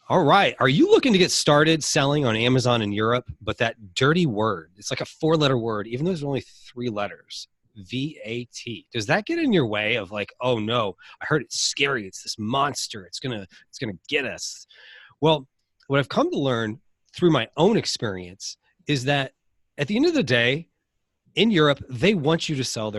All right. Are you looking to get started selling on Amazon in Europe? But that dirty word, it's like a 4-letter word, even though there's only 3 letters, VAT. Does that get in your way of like, oh no, I heard it's scary. It's this monster. It's gonna get us. Well, what I've come to learn through my own experience is that at the end of the day, in Europe, they want you to sell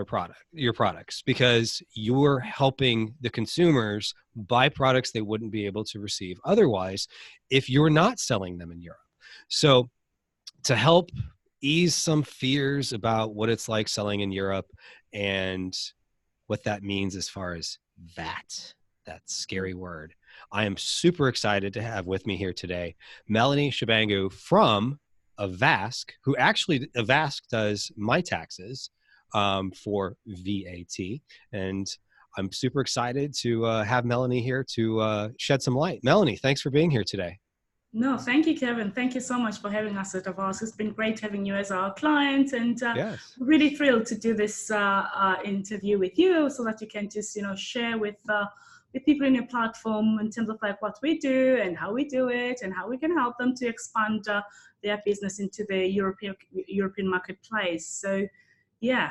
your products, because you're helping the consumers buy products they wouldn't be able to receive otherwise if you're not selling them in Europe. So to help ease some fears about what it's like selling in Europe and what that means as far as VAT, that scary word, I am super excited to have with me here today Melanie Shabangu from Avask, who actually Avask does my taxes for VAT. And I'm super excited to have Melanie here to shed some light. Melanie, thanks for being here today. No, thank you, Kevin. Thank you so much for having us at Ecommerce. It's been great having you as our client, and Yes. really thrilled to do this interview with you, so that you can just share with people in your platform in terms of like what we do and how we do it and how we can help them to expand their business into the European marketplace. So, yeah.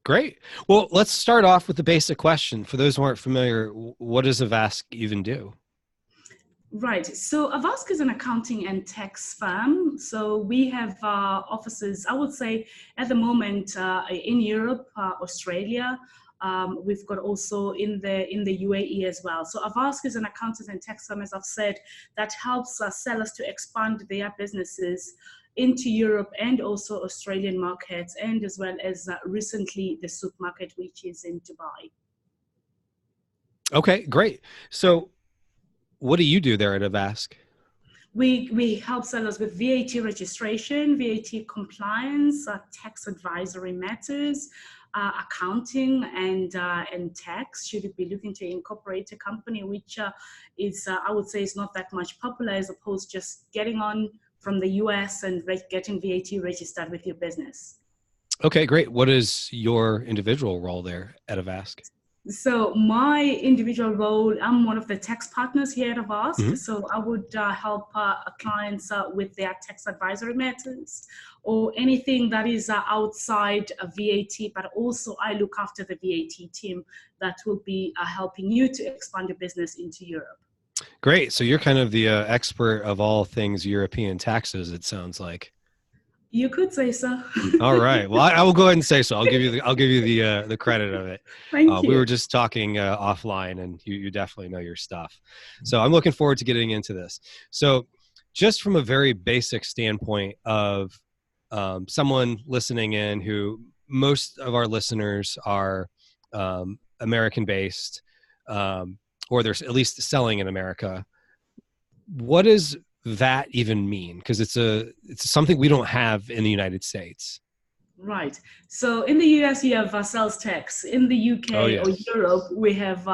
Great. Well, let's start off with the basic question. For those who aren't familiar, what does Avask even do? Right. So Avask is an accounting and tax firm. So we have offices, I would say, at the moment in Europe, Australia. We've got also in the UAE as well. So Avask is an accountant and tax firm, as I've said, that helps sellers to expand their businesses into Europe and also Australian markets, and as well as recently the souk market, which is in Dubai. Okay, great. So what do you do there at Avask? We help sellers with VAT registration, VAT compliance, tax advisory matters, accounting, and tax. Should you be looking to incorporate a company, which is I would say is not that much popular, as opposed to just getting on from the US and getting VAT registered with your business. Okay, great. What is your individual role there at Avask? So my individual role, I'm one of the tax partners here at Avask. Mm-hmm. So I would help clients with their tax advisory matters or anything that is outside of VAT, but also I look after the VAT team that will be helping you to expand your business into Europe. Great. So you're kind of the expert of all things European taxes, it sounds like. You could say so. All right. Well, I will go ahead and say so. I'll give you the credit of it. Thank you. We were just talking offline, and you definitely know your stuff. So I'm looking forward to getting into this. So just from a very basic standpoint of someone listening in, who most of our listeners are American based, or they're at least selling in America. What does that even mean? Because it's something we don't have in the United States. Right. So in the US, you have sales tax. In the UK or Europe, we have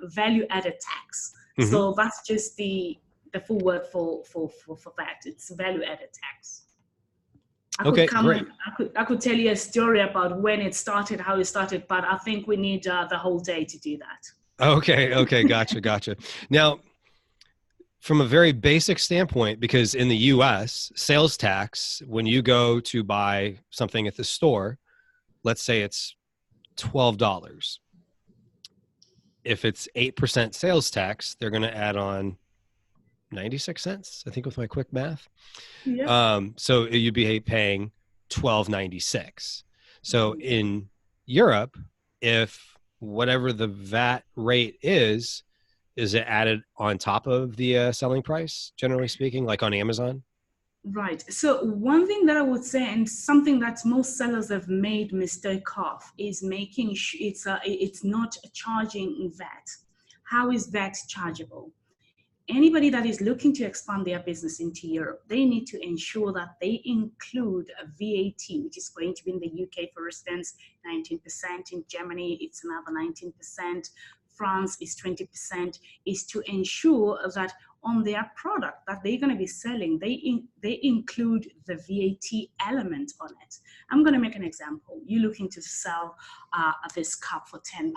value added tax. Mm-hmm. So that's just the full word for that. It's value added tax. Great. I could tell you a story about when it started, how it started, but I think we need the whole day to do that. Okay. Gotcha. Now, from a very basic standpoint, because in the US, sales tax, when you go to buy something at the store, let's say it's $12. If it's 8% sales tax, they're going to add on 96 cents, I think, with my quick math. Yeah. So you'd be paying $12.96. So in Europe, if whatever the VAT rate is it added on top of the selling price, generally speaking, like on Amazon? Right. So one thing that I would say, and something that most sellers have made mistake of, is making sure it's not charging VAT. How is VAT chargeable? Anybody that is looking to expand their business into Europe, they need to ensure that they include a VAT, which is going to be in the UK, for instance, 19%. In Germany, it's another 19%. France is 20%, is to ensure that on their product that they're going to be selling, they include the VAT element on it. I'm going to make an example. You're looking to sell this cup for £10.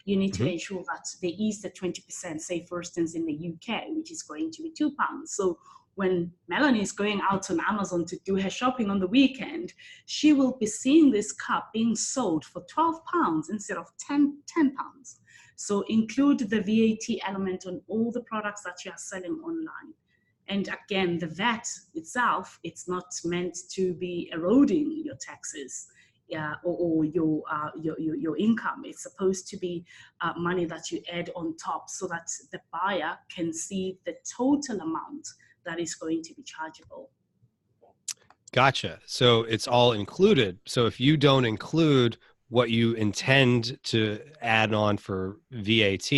you need to Hmm. ensure that there is the 20%, say for instance in the UK, which is going to be £2. So when Melanie is going out on Amazon to do her shopping on the weekend, she will be seeing this cup being sold for £12 instead of £10. So include the VAT element on all the products that you are selling online. And again, the VAT itself, it's not meant to be eroding your taxes. Or your income. It's supposed to be money that you add on top so that the buyer can see the total amount that is going to be chargeable. Gotcha. So it's all included. So if you don't include what you intend to add on for VAT,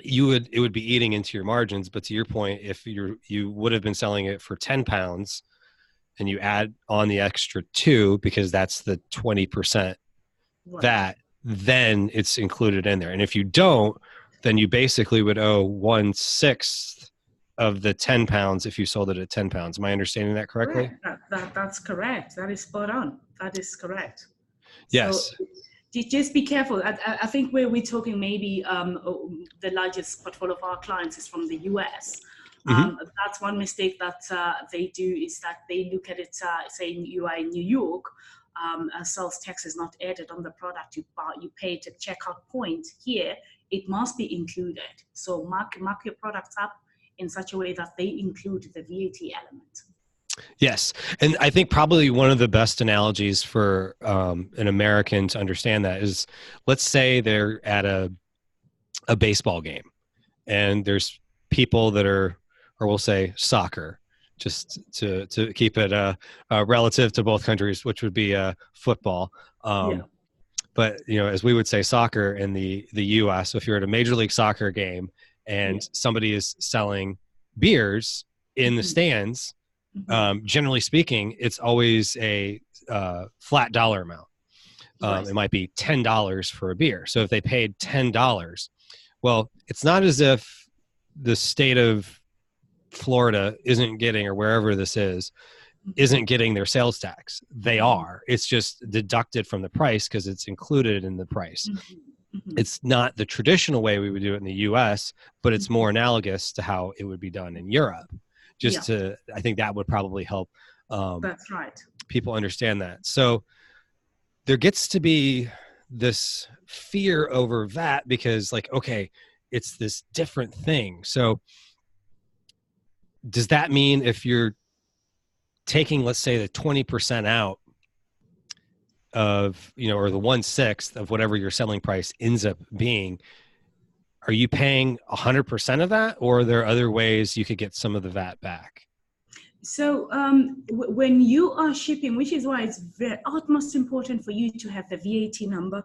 it would be eating into your margins. But to your point, if you would have been selling it for £10 and you add on the extra two because that's the 20% Right. VAT, then it's included in there. And if you don't, then you basically would owe 1/6 of the £10 if you sold it at £10. Am I understanding that correctly? Correct. That's correct. That is spot on. That is correct. So Yes. just be careful. I think we're talking maybe the largest portfolio of our clients is from the US. Hmm. That's one mistake that they do is that they look at it, saying you are in New York, sales tax is not added on the product you paid at checkout point. Here, it must be included. So mark your products up in such a way that they include the VAT element. Yes. And I think probably one of the best analogies for an American to understand that is, let's say they're at a baseball game and there's people that are, or we'll say soccer, just to keep it relative to both countries, which would be football. Yeah. But as we would say, soccer in the U.S. So if you're at a Major League Soccer game Yeah. and somebody is selling beers in the Mhm. stands, Mhm. generally speaking, it's always a flat dollar amount. Right. It might be $10 for a beer. So if they paid $10, well, it's not as if the state of Florida isn't getting, or wherever this is, isn't getting their sales tax. They Mhm. are. It's just deducted from the price because it's included in the price. Mhm. Mhm. It's not the traditional way we would do it in the US, but it's Mhm. more analogous to how it would be done in Europe. Yeah, I think that would probably help that's right. people understand that. So there gets to be this fear over VAT because, like, okay, it's this different thing. So does that mean if you're taking, let's say, the 20% out of, or the 1/6 of whatever your selling price ends up being, are you paying 100% of that, or are there other ways you could get some of the VAT back? So when you are shipping, which is why it's very utmost important for you to have the VAT number,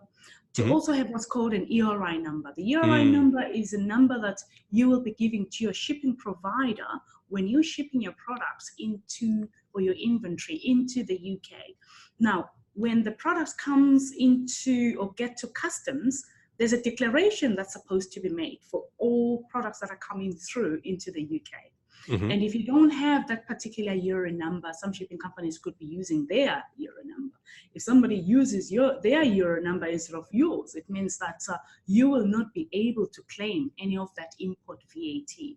to Mm-hmm. also have what's called an ERI number. The ERI Mm, number is a number that you will be giving to your shipping provider when you're shipping your products into, or your inventory into the UK. Now, when the products comes into or get to customs, there's a declaration that's supposed to be made for all products that are coming through into the UK. mm-hmm. And if you don't have that particular euro number, some shipping companies could be using their euro number. If somebody uses their euro number instead of yours, it means that you will not be able to claim any of that import VAT.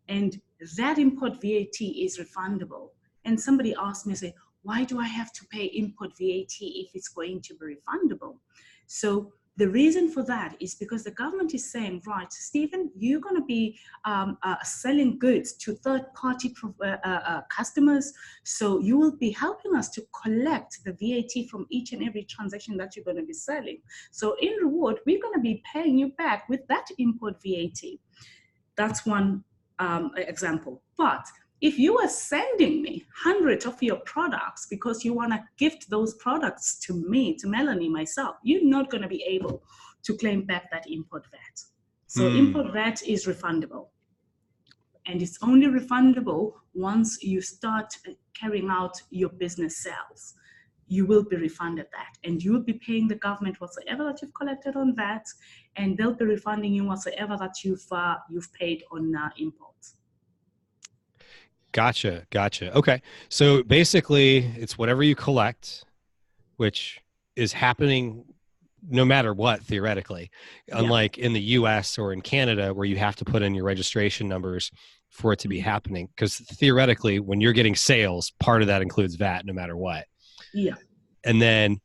And that import VAT is refundable. And somebody asked me, say, why do I have to pay import VAT if it's going to be refundable? So the reason for that is because the government is saying, right, Stephen, you're going to be selling goods to third-party customers, so you will be helping us to collect the VAT from each and every transaction that you're going to be selling. So in reward, we're going to be paying you back with that import VAT. That's one example. But if you are sending me hundreds of your products because you want to gift those products to me, to Melanie, myself, you're not going to be able to claim back that import VAT. So import VAT is refundable. And it's only refundable once you start carrying out your business sales. You will be refunded that, and you'll be paying the government whatsoever that you've collected on that, and they'll be refunding you whatsoever that you've paid on imports. Gotcha. Okay. So basically, it's whatever you collect, which is happening no matter what, theoretically, Yeah. unlike in the US or in Canada, where you have to put in your registration numbers for it to be Mhm. happening. Because theoretically, when you're getting sales, part of that includes VAT, no matter what. Yeah. And then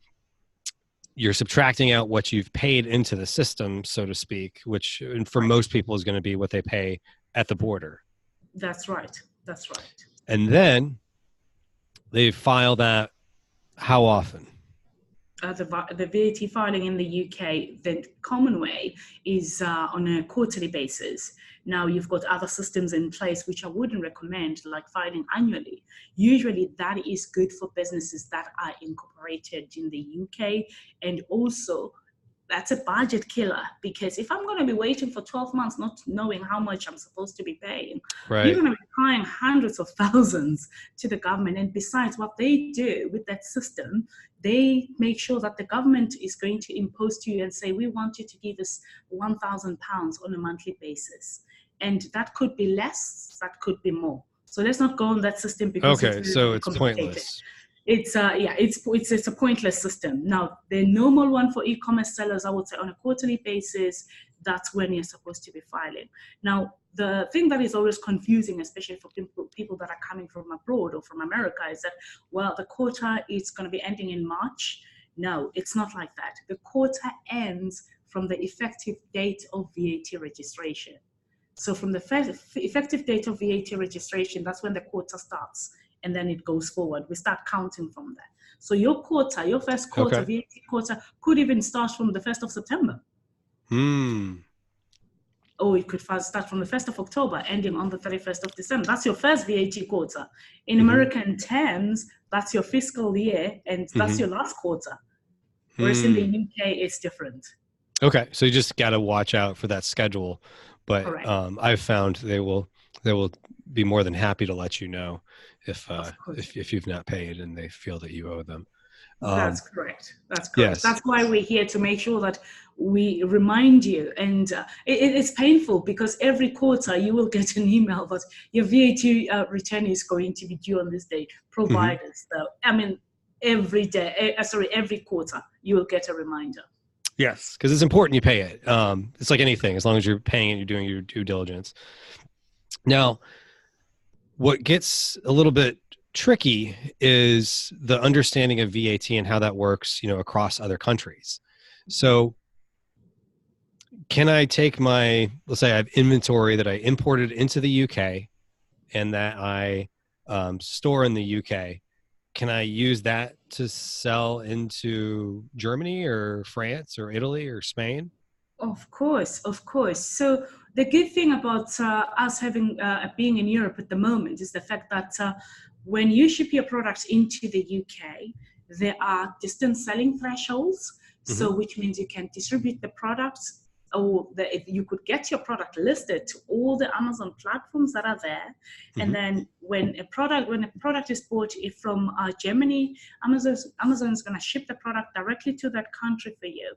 you're subtracting out what you've paid into the system, so to speak, which for Right. most people is going to be what they pay at the border. That's right. That's right. And then they file that how often? The VAT filing in the UK, the common way is on a quarterly basis. Now, you've got other systems in place which I wouldn't recommend, like filing annually. Usually, that is good for businesses that are incorporated in the UK, and also that's a budget killer, because if I'm going to be waiting for 12 months not knowing how much I'm supposed to be paying, you're Right. going to be paying hundreds of thousands to the government. And besides, what they do with that system, they make sure that the government is going to impose to you and say, we want you to give us £1,000 on a monthly basis. And that could be less, that could be more. So let's not go on that system because it's Okay. very, So very it's complicated. pointless. It's a pointless system. Now, the normal one for e-commerce sellers, I would say on a quarterly basis, that's when you're supposed to be filing. Now, the thing that is always confusing, especially for people that are coming from abroad or from America, is that, well, the quota is going to be ending in March. No, it's not like that. The quota ends from the effective date of VAT registration. So from the effective date of VAT registration, that's when the quota starts, and then it goes forward. We start counting from there. So your quota, your first quota, Okay. VAT quota, could even start from the 1st of September. Or it could start from the 1st of October, ending on the 31st of December. That's your first VAT quota. In Mm-hmm. American terms, that's your fiscal year, and that's Mm-hmm. your last quarter. Whereas in the UK, it's different. Okay, so you just got to watch out for that schedule, but Correct. I've found they will be more than happy to let you know if Of course. if you've not paid and they feel that you owe them. That's correct. That's correct. Yes. That's why we're here, to make sure that we remind you. And it's painful because every quarter you will get an email that your VAT return is going to be due on this day. Hmm. Providers, though, I mean, every quarter you will get a reminder. Yes, because it's important you pay it. It's like anything, as long as you're paying it, you're doing your due diligence. Now, what gets a little bit tricky is the understanding of VAT and how that works, across other countries. So can I take let's say I have inventory that I imported into the UK and that I store in the UK. Can I use that to sell into Germany or France or Italy or Spain? Of course, of course. So the good thing about us having being in Europe at the moment is the fact that when you ship your products into the UK, there are distance selling thresholds. Mm-hmm. So which means you can distribute the products, or you could get your product listed to all the Amazon platforms that are there. Mm-hmm. And then when a product is bought from Germany, Amazon is going to ship the product directly to that country for you.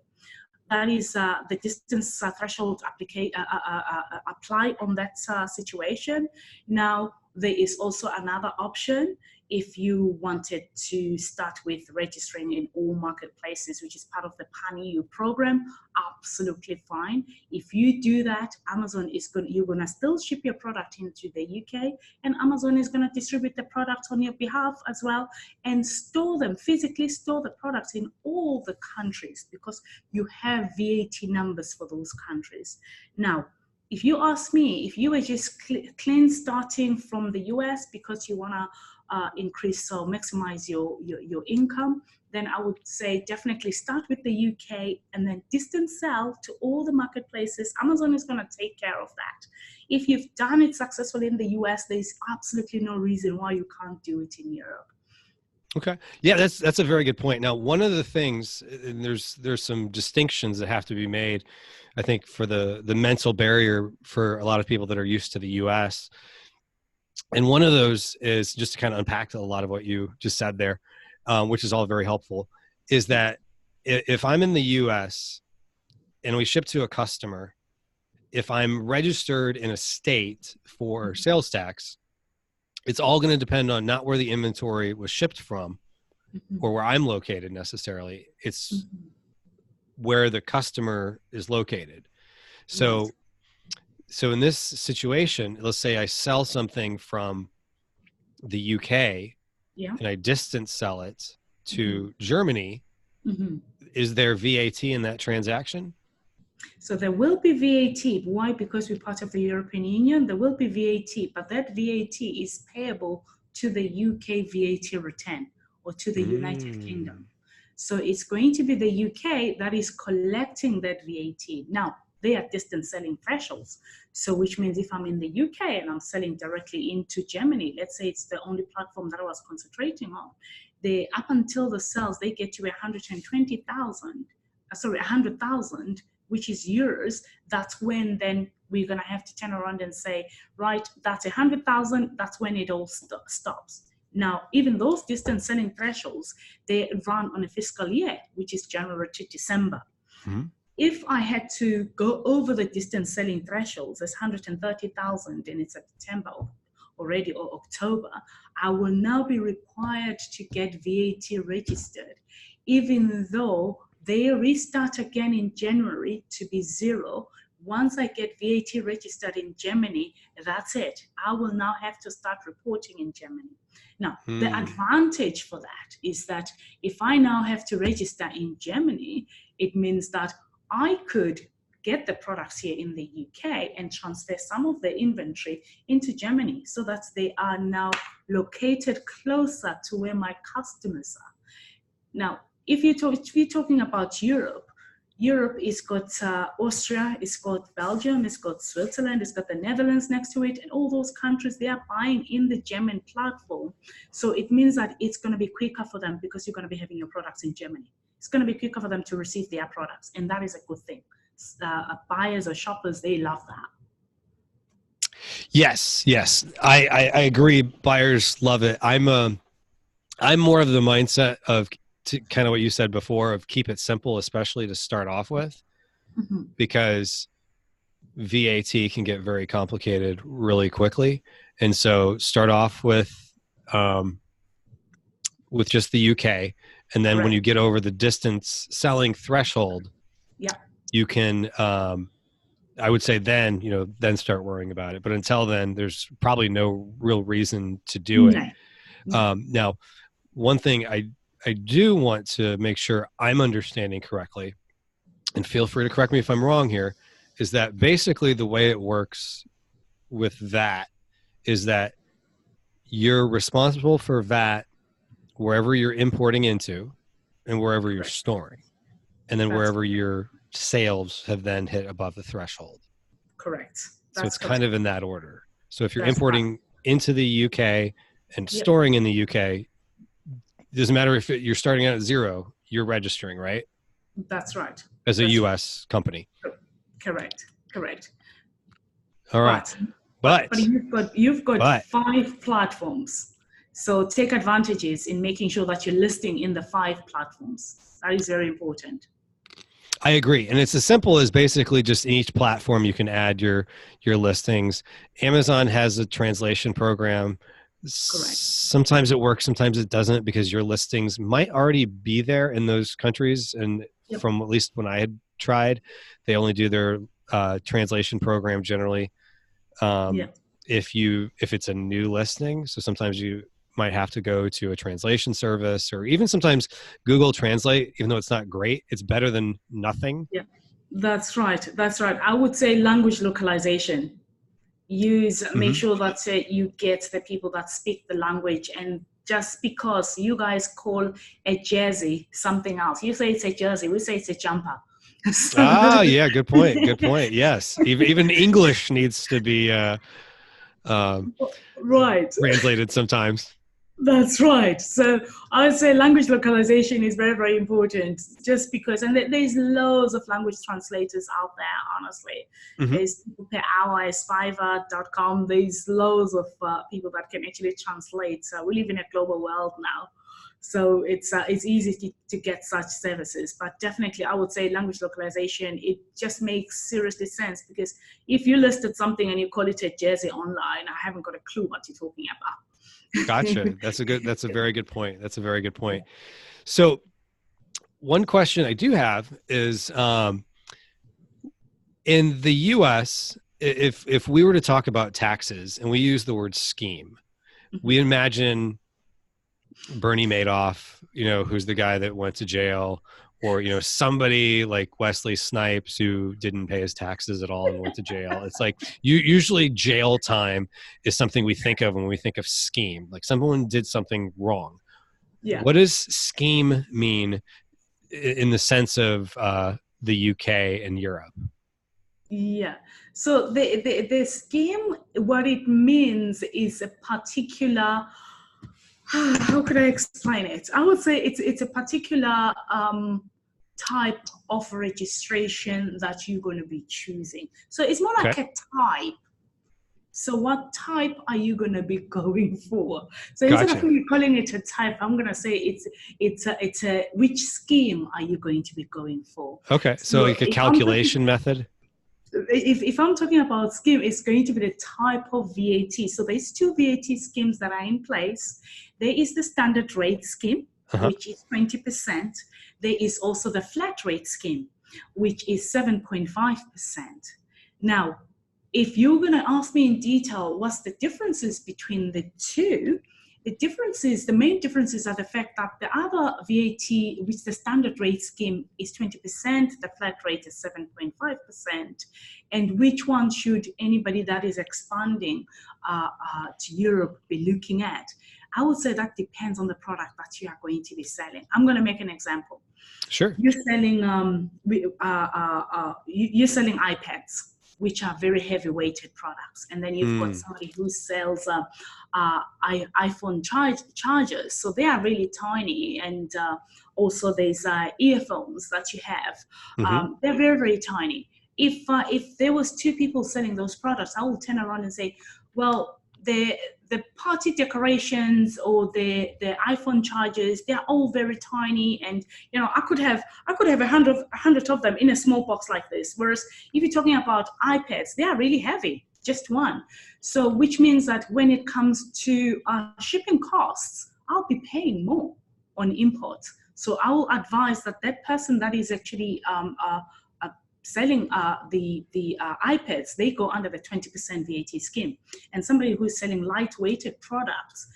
That is the distance threshold apply on that situation. Now, there is also another option if you wanted to start with registering in all marketplaces, which is part of the Pan-EU program. Absolutely fine. If you do that, you're gonna still ship your product into the UK, and Amazon is gonna distribute the product on your behalf as well, and physically store the products in all the countries, because you have VAT numbers for those countries. Now, if you ask me, if you were just clean starting from the US because you want to increase or maximize your income, then I would say definitely start with the UK and then distance sell to all the marketplaces. Amazon is going to take care of that. If you've done it successfully in the US, there's absolutely no reason why you can't do it in Europe. Okay. Yeah, that's a very good point. Now, one of the things, and there's some distinctions that have to be made, I think, for the mental barrier for a lot of people that are used to the US. And one of those is, just to kind of unpack a lot of what you just said there, which is all very helpful, is that if I'm in the US and we ship to a customer, if I'm registered in a state for sales tax, it's all going to depend on not where the inventory was shipped from or where I'm located necessarily. It's where the customer is located. Right. So in this situation, let's say I sell something from the UK Yeah. and I distance sell it Hmm. to Germany. Hmm. Is there VAT in that transaction? So there will be VAT. Why? Because we're part of the European Union. There will be VAT, but that VAT is payable to the UK VAT return or to the United Mm. Kingdom. So it's going to be the UK that is collecting that VAT. Now, they are distance selling thresholds. So which means if I'm in the UK and I'm selling directly into Germany, let's say it's the only platform that I was concentrating on, they up until the sales, they get to 120,000, sorry, 100,000, which is yours. That's when then we're going to have to turn around and say, right, that's 100,000. That's when it all stops. Now, even those distance selling thresholds, they run on a fiscal year, which is January to December. Mm-hmm. If I had to go over the distance selling thresholds, as 130,000 and it's September already or October, I will now be required to get VAT registered, even though they restart again in January to be zero. Once I get VAT registered in Germany, that's it. I will now have to start reporting in Germany. Now, the Mm. advantage for that is that if I now have to register in Germany, it means that I could get the products here in the UK and transfer some of the inventory into Germany so that they are now located closer to where my customers are. Now, if you're talking about Europe, Europe is got Austria, it's got Belgium, it's got Switzerland, it's got the Netherlands next to it, and all those countries, they are buying in the German platform. So it means that it's going to be quicker for them because you're going to be having your products in Germany. It's going to be quicker for them to receive their products, and that is a good thing. Buyers or shoppers, they love that. Yes. I agree. Buyers love it. I'm more of the mindset of kind of what you said before of keep it simple, especially to start off with, Mm-hmm. because VAT can get very complicated really quickly. And so start off um, with just the UK. And then when Correct. you get over the distance selling threshold, Yeah. you can, I would say then, then start worrying about it. But until then, there's probably no real reason to do it. No. No. Now, one thing I do want to make sure I'm understanding correctly, and feel free to correct me if I'm wrong here, is that basically the way it works with that is that you're responsible for VAT wherever you're importing into and wherever you're Correct. storing, and then That's wherever your sales have then hit above the threshold. correct. So it's That's kind of correct. in that order. So if you're That's right. importing into the UK and Yep. storing in the UK, it doesn't matter if you're starting out at zero, you're registering, right? That's right. As a That's right. US company. Correct. Correct. All right. But but But, you've got but 5 platforms. So take advantages in making sure that you're listing in the 5 platforms. That is very important. I agree. And it's as simple as basically just in each platform you can add your listings. Amazon has a translation program. Correct. Sometimes it works, sometimes it doesn't, because your listings might already be there in those countries. And Yep. from at least when I had tried, they only do their translation program generally Yeah. if it's a new listing. So sometimes you might have to go to a translation service, or even sometimes Google Translate, even though it's not great, it's better than nothing. Yeah. That's right. That's right. I would say language localization. Make Mm-hmm. sure that you get the people that speak the language, and just because you guys call a jersey something else, you say it's a jersey, we say it's a jumper. Ah, yeah, good point. Good point. Yes, even English needs to be um, Right. translated sometimes. That's right. So I would say language localization is very, very important, just because, and there's loads of language translators out there, honestly. Mm-hmm. There's people per hour, it's Fiverr.com. There's loads of people that can actually translate. So we live in a global world now. So it's easy to get such services. But definitely, I would say language localization, it just makes seriously sense, because if you listed something and you call it a jersey online, I haven't got a clue what you're talking about. Gotcha. That's a very good point. That's a very good point. So one question I do have is, in the US, if we were to talk about taxes and we use the word scheme, we imagine Bernie Madoff, who's the guy that went to jail, or, somebody like Wesley Snipes who didn't pay his taxes at all and went to jail. It's like usually jail time is something we think of when we think of scheme, like someone did something wrong. Yeah. What does scheme mean in the sense of the UK and Europe? Yeah. So the scheme, what it means is a particular, how could I explain it? I would say it's a particular type of registration that you're going to be choosing. So it's more like a type. So what type are you going to be going for? So instead of me calling it a type, I'm going to say it's a which scheme are you going to be going for? Okay. So like a calculation method? If I'm talking about scheme, it's going to be the type of VAT. So there's two VAT schemes that are in place. There is the standard rate scheme, which is 20%. There is also the flat rate scheme, which is 7.5%. Now, if you're going to ask me in detail what's the differences between the two, the main differences are the fact that the other VAT, which the standard rate scheme is 20%, the flat rate is 7.5%, and which one should anybody that is expanding to Europe be looking at? I would say that depends on the product that you are going to be selling. I'm going to make an example. Sure. You're selling you're selling iPads, which are very heavy weighted products. And then you've got somebody who sells iPhone chargers. So they are really tiny. And also there's earphones that you have. They're very, very tiny. If there was two people selling those products, I will turn around and say, well, the party decorations or the iPhone chargers, they're all very tiny, and I could have 100 of them in a small box like this. Whereas if you're talking about iPads, they are really heavy, just one. So which means that when it comes to shipping costs, I'll be paying more on imports. So I will advise that person that is actually selling the iPads, they go under the 20% VAT scheme. And somebody who's selling lightweighted products,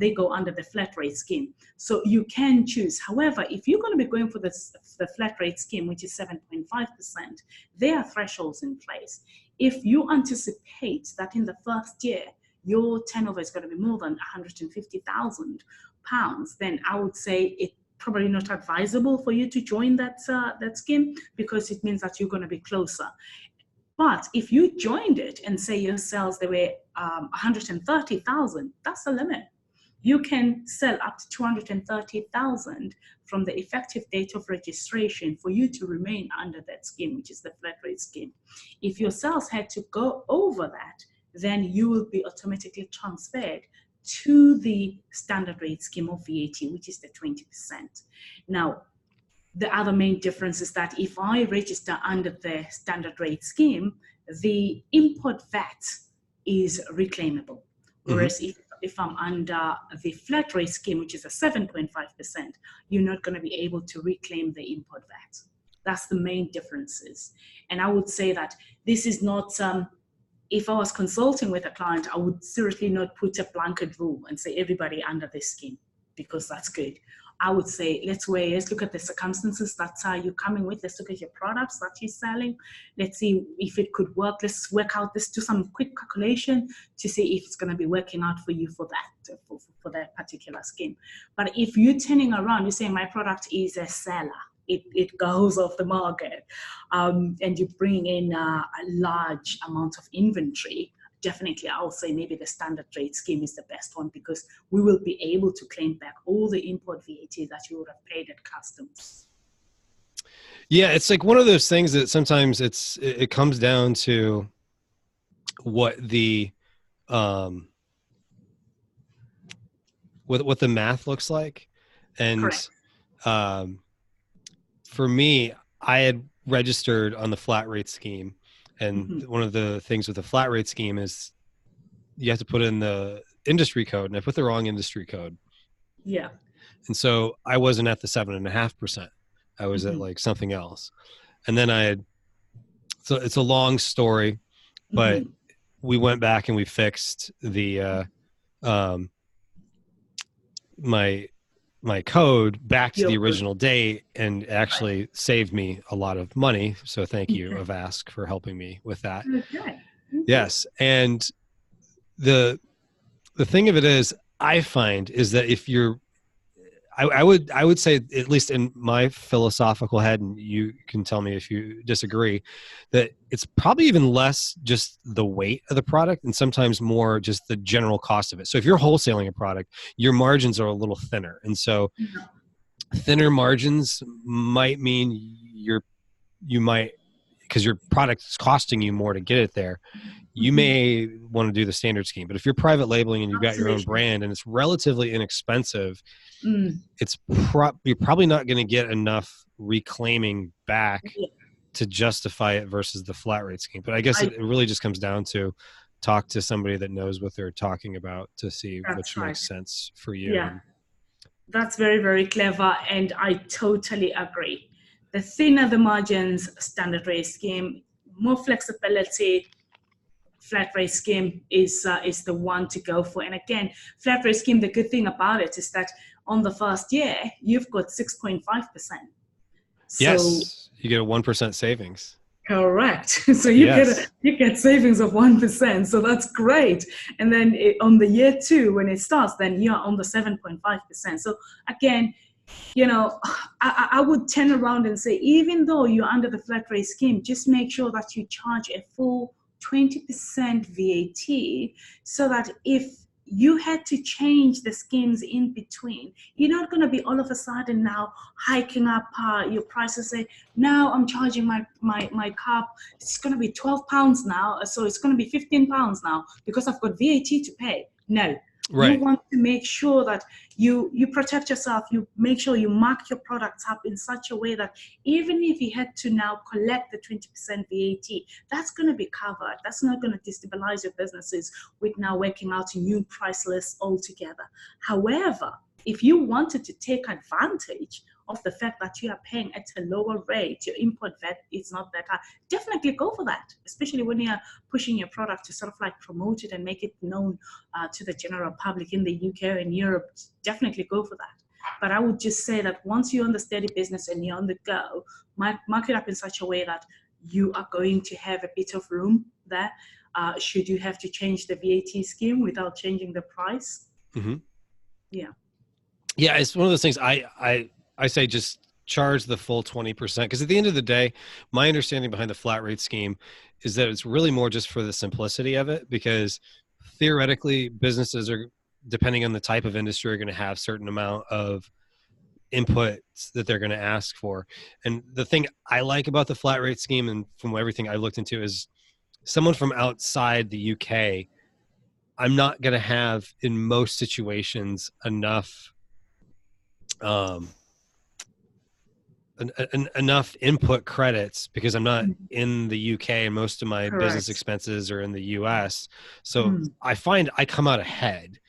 they go under the flat rate scheme. So you can choose. However, if you're going to be going for the flat rate scheme, which is 7.5%, there are thresholds in place. If you anticipate that in the first year, your turnover is going to be more than £150,000, then I would say it probably not advisable for you to join that scheme, because it means that you're going to be closer. But if you joined it and say your sales, they were 130,000, that's the limit. You can sell up to 230,000 from the effective date of registration for you to remain under that scheme, which is the flat rate scheme. If your sales had to go over that, then you will be automatically transferred to the standard rate scheme of VAT, which is the 20%. Now, the other main difference is that if I register under the standard rate scheme, the import VAT is reclaimable. Whereas if I'm under the flat rate scheme, which is a 7.5%, you're not going to be able to reclaim the import VAT. That's the main differences. And I would say that this is not... if I was consulting with a client, I would seriously not put a blanket rule and say everybody under this scheme, because that's good. I would say, let's look at the circumstances that you're coming with. Let's look at your products that you're selling. Let's see if it could work. Let's work out, let's do some quick calculation to see if it's going to be working out for you for that, for that particular scheme. But if you're turning around, you're saying my product is a seller, it goes off the market, and you bring in a large amount of inventory, definitely I'll say maybe the standard rate scheme is the best one, because we will be able to claim back all the import VAT that you would have paid at customs. Yeah, it's like one of those things that sometimes it comes down to what the what the math looks like. And for me, I had registered on the flat rate scheme, and one of the things with the flat rate scheme is you have to put in the industry code, and I put the wrong industry code. Yeah. And so I wasn't at the 7.5%. I was at Mm-hmm. like something else. And then I had, so it's a long story, but Mm-hmm. we went back and we fixed the, um, my my code back to the You're good. original date and Right. actually saved me a lot of money. So thank you, Okay. Avask, for helping me with that. Okay. Okay. Yes. And the the thing of it is, I find is that if you're I would say, at least in my philosophical head, and you can tell me if you disagree, that it's probably even less just the weight of the product and sometimes more just the general cost of it. So if you're wholesaling a product, your margins are a little thinner. And so Yeah. thinner margins might mean you might, because your product is costing you more to get it there, you Mm-hmm. may want to do the standard scheme. But if you're private labeling and you've got your own Absolutely. brand and it's relatively inexpensive, Mm. it's you're probably not going to get enough reclaiming back Yeah. to justify it versus the flat rate scheme. But I guess I. it really just comes down to talk to somebody that knows what they're talking about to see That's which right. makes sense for you. Yeah. And That's very, very clever, and I totally agree. The thinner the margins, standard rate scheme, more flexibility, flat rate scheme is the one to go for. And again, flat rate scheme, the good thing about it is that on the first year, you've got 6.5%. So yes, you get a 1% savings. correct. So Yes. you get savings of 1%. So that's great. And then on the year two, when it starts, then you're on the 7.5%. So again, I would turn around and say, even though you're under the flat rate scheme, just make sure that you charge a full 20% VAT, so that if you had to change the schemes in between, you're not going to be all of a sudden now hiking up your prices. Say, now I'm charging my cup, it's going to be £12 now, so it's going to be £15 now because I've got VAT to pay. No, you Right. want to make sure that you protect yourself. You make sure you mark your products up in such a way that even if you had to now collect the 20% VAT, that's going to be covered. That's not going to destabilize your businesses with now working out a new price list altogether. However, if you wanted to take advantage of the fact that you are paying at a lower rate, your import VAT is not that high, definitely go for that, especially when you're pushing your product to sort of like promote it and make it known to the general public in the UK and Europe. Definitely go for that. But I would just say that once you're on the steady business and you're on the go, mark it up in such a way that you are going to have a bit of room there, should you have to change the VAT scheme without changing the price. Mm-hmm. Yeah. Yeah, it's one of those things. I say just charge the full 20%, because at the end of the day, my understanding behind the flat rate scheme is that it's really more just for the simplicity of it, because theoretically businesses are, depending on the type of industry, are going to have certain amount of inputs that they're going to ask for. And the thing I like about the flat rate scheme, and from everything I looked into, is someone from outside the UK, I'm not going to have in most situations enough um, enough input credits, because I'm not Mm. in the UK and most of my business Correct. expenses are in the US. So Mm. I find I come out ahead.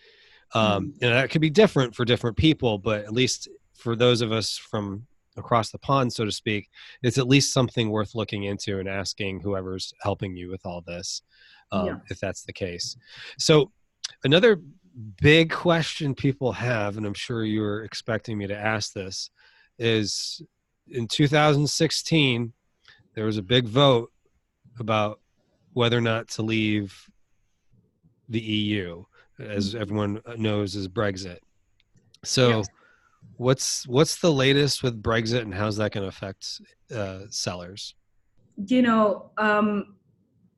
Mm. And that could be different for different people, but at least for those of us from across the pond, so to speak, it's at least something worth looking into and asking whoever's helping you with all this, Yeah. if that's the case. So another big question people have, and I'm sure you were expecting me to ask this, is in 2016, there was a big vote about whether or not to leave the EU, as Mm. everyone knows as Brexit. Yep. So what's the latest with Brexit, and how's that going to affect sellers? You know,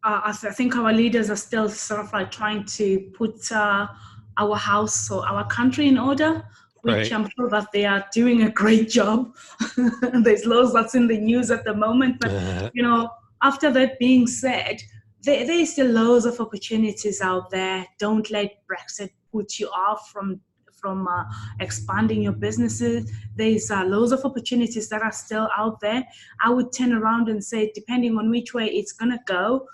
I think our leaders are still sort of like trying to put our house or our country in order, which Right. I'm sure that they are doing a great job. There's loads that's in the news at the moment, but after that being said, there's still loads of opportunities out there. Don't let Brexit put you off from expanding your businesses. There's loads of opportunities that are still out there. I would turn around and say, depending on which way it's gonna go,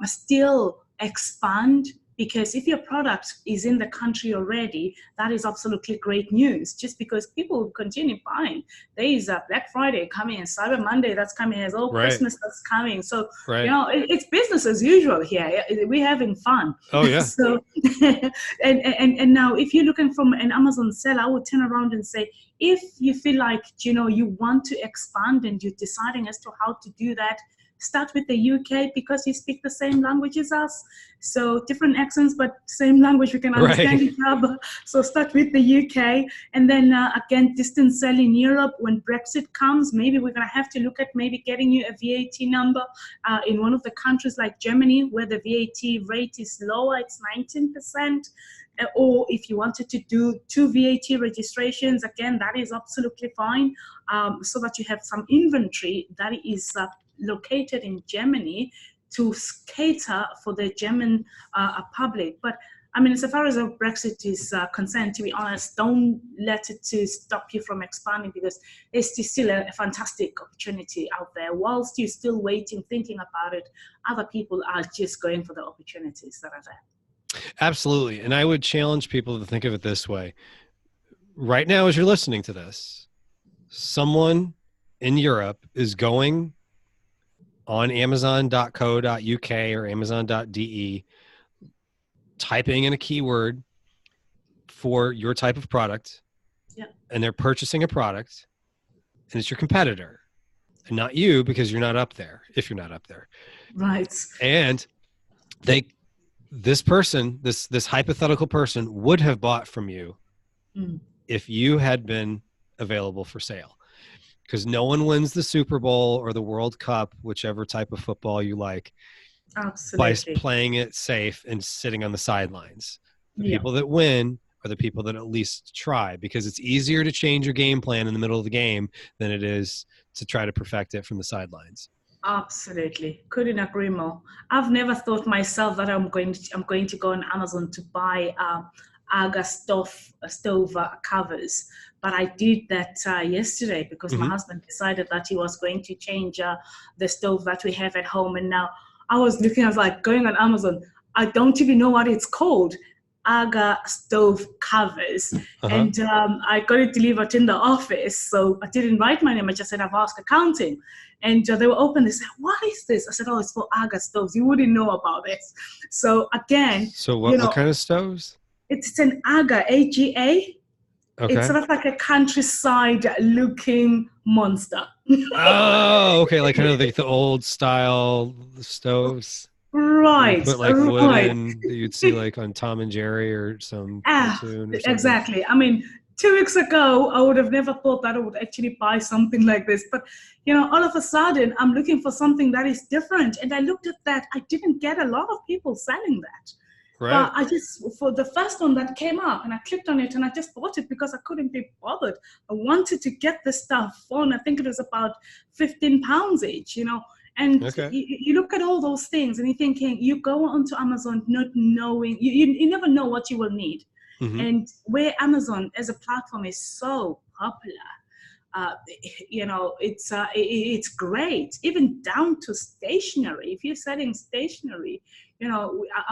still expand Because if your product is in the country already, that is absolutely great news. Just because people will continue buying. There is a Black Friday coming and Cyber Monday that's coming as well, Right. Christmas that's coming. So, Right. it's business as usual here. We're having fun. Oh yeah. So, and now if you're looking from an Amazon seller, I would turn around and say, if you feel like, you want to expand and you're deciding as to how to do that, start with the UK because you speak the same language as us. So different accents, but same language, we can understand each other. So start with the UK. And then again, distance sell in Europe. When Brexit comes, maybe we're going to have to look at maybe getting you a VAT number in one of the countries like Germany, where the VAT rate is lower, it's 19%. Or if you wanted to do 2 VAT registrations, again, that is absolutely fine, so that you have some inventory that is located in Germany to cater for the German public. But I mean, as far as Brexit is concerned, to be honest, don't let it to stop you from expanding, because there's still a fantastic opportunity out there. Whilst you're still waiting, thinking about it, other people are just going for the opportunities that are there. Absolutely. And I would challenge people to think of it this way. Right now, as you're listening to this, someone in Europe is going on amazon.co.uk or amazon.de, typing in a keyword for your type of product, and they're purchasing a product, and it's your competitor and not you, because you're not up there, if you're not up there. Right. And this person, this hypothetical person would have bought from you if you had been available for sale. Because no one wins the Super Bowl or the World Cup, whichever type of football you like, by playing it safe and sitting on the sidelines. The people that win are the people that at least try, because it's easier to change your game plan in the middle of the game than it is to try to perfect it from the sidelines. Absolutely, couldn't agree more. I've never thought myself that I'm going to go on Amazon to buy Aga stove covers, but I did that yesterday because my husband decided that he was going to change the stove that we have at home, and now I was like going on Amazon. I don't even know what it's called. Aga stove covers, and I got it delivered in the office. So I didn't write my name. I just said I've asked accounting, and they were open. They said, "What is this?" I said, "Oh, it's for Aga stoves. You wouldn't know about this." So again, so what kind of stoves? It's an Aga, AGA. Okay. It's sort of like a countryside-looking monster. Oh, okay, like kind of like the old style stoves. Right. Put like wood in that you'd see like on Tom and Jerry or some cartoon or something. Exactly. I mean, 2 weeks ago, I would have never thought that I would actually buy something like this. But, all of a sudden, I'm looking for something that is different. And I looked at that. I didn't get a lot of people selling that. Right. But for the first one that came up, and I clicked on it and I just bought it because I couldn't be bothered. I wanted to get the stuff on. I think it was about £15 each, And you look at all those things and you're thinking, you go onto Amazon not knowing, you never know what you will need. And where Amazon as a platform is so popular, it's great, even down to stationery. If you're selling stationery,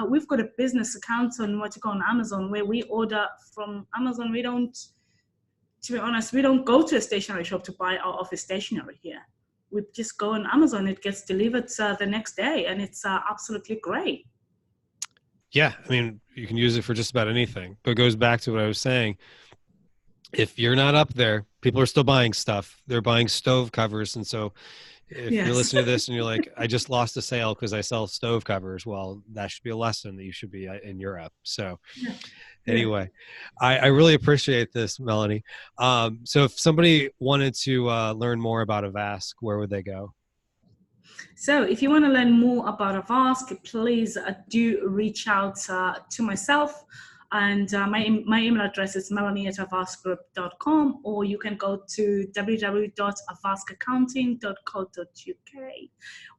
we've got a business account on on Amazon where we order from Amazon. We don't, to be honest, we don't go to a stationery shop to buy our office stationery here. We just go on Amazon. It gets delivered the next day, and it's absolutely great. Yeah, I mean, you can use it for just about anything. But it goes back to what I was saying. If you're not up there, people are still buying stuff. They're buying stove covers. And so if you're listening to this and you're like, I just lost a sale because I sell stove covers, well, that should be a lesson that you should be in Europe. So anyway, I really appreciate this, Melanie. So if somebody wanted to learn more about Avask, where would they go? So if you want to learn more about Avask, please do reach out to myself. And my email address is melanie@avaskgroup.com, or you can go to www.avaskaccounting.co.uk,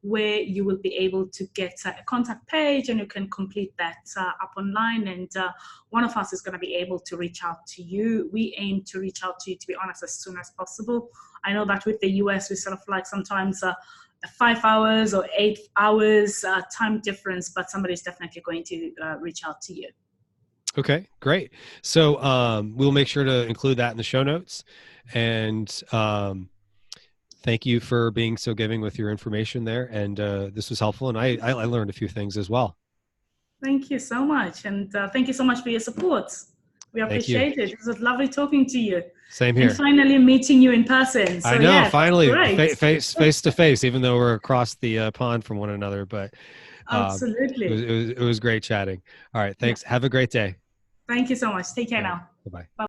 where you will be able to get a contact page and you can complete that up online. And one of us is going to be able to reach out to you. We aim to reach out to you, to be honest, as soon as possible. I know that with the US, we sort of like sometimes 5 hours or 8 hours time difference, but somebody's definitely going to reach out to you. Okay, great. So we'll make sure to include that in the show notes. And thank you for being so giving with your information there. And this was helpful. And I learned a few things as well. Thank you so much. And thank you so much for your support. We Thank you. appreciate it. It was lovely talking to you. Same And here. finally meeting you in person. So I know, yeah, finally, great. face to face, even though we're across the pond from one another. But Absolutely. it was great chatting. All right, Yeah. thanks. Have a great day. Thank you so much. Take care All right, now. bye-bye. Bye.